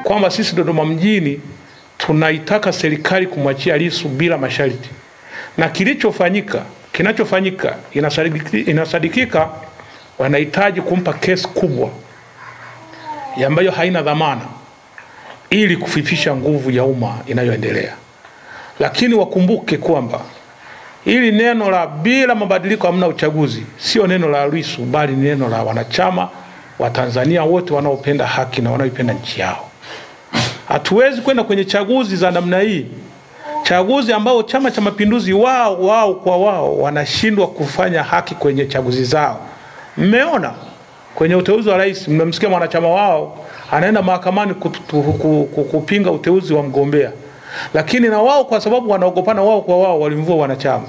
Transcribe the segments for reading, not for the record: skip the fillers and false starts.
kwamba sisi Dodoma mjini tunaitaka serikali kumwachia Lissu bila masharti. Na kinachofanyika inasadikika wanahitaji kumpa kesi kubwa ambayo haina dhamana ili kufifisha nguvu ya umma inayoendelea. Lakini wakumbuke kwamba hili neno la bila mabadiliko hamna uchaguzi sio neno la Lissu, bali ni neno la wanachama wa Tanzania wote wanaopenda haki na wanaoipenda nchi yao. Hatuwezi kwenda kwenye chaguzi za namna hii, chaguzi ambao Chama cha Mapinduzi wao kwa wao wanashindwa kufanya haki kwenye chaguzi zao. Mmeona kwenye uteuzi wa rais, mmemsikia mwanachama wao anaenda mahakamani kupinga uteuzi wa mgombea, lakini na wao kwa sababu wanaogopana wao kwa wao walimvua wanachama.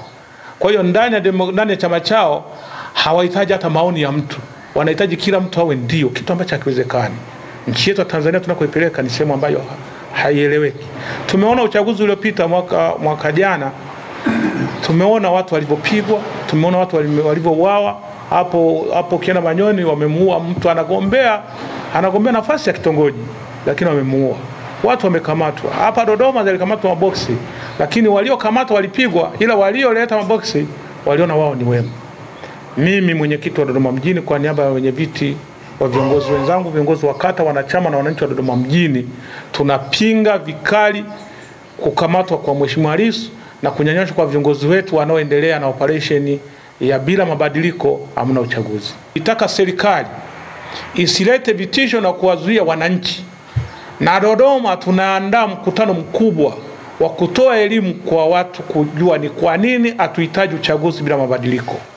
Kwa hiyo ndani ya chama chao hawahitaji hata maoni ya mtu, wanahitaji kila mtu awe ndio, kitu ambacho hakiwezekani. Nchi yetu ya Tanzania tunakoipeleka ni sehemu ambayo haieleweki. Tumeona uchaguzi uliopita mwaka jana, tumeona watu walivyopigwa, tumeona watu walivyouawa. Hapo Kienda Manyoni wamemuua mtu anagombea nafasi ya kitongoji, lakini wamemuua. Watu wamekamatwa. Hapa Dodoma walikamatwa maboksi, lakini waliokamatwa walipigwa, ila walioleta maboksi waliona wao ni wema. Mimi mwenyekiti wa Dodoma mjini kwa niaba ya wenyeviti wa viongozi wenzangu, viongozi wa kata, wanachama na wananchi wa Dodoma mjini, tunapinga vikali kukamatwa kwa Mheshimiwa Lissu na kunyanyaswa kwa viongozi wetu wanaoendelea na operation ya bila mabadiliko hamna uchaguzi. Itaka serikali isilete vitisho na kuwazuia wananchi. Na Dodoma tunaandaa mkutano mkubwa wa kutoa elimu kwa watu kujua ni kwa nini hatuhitaji uchaguzi bila mabadiliko.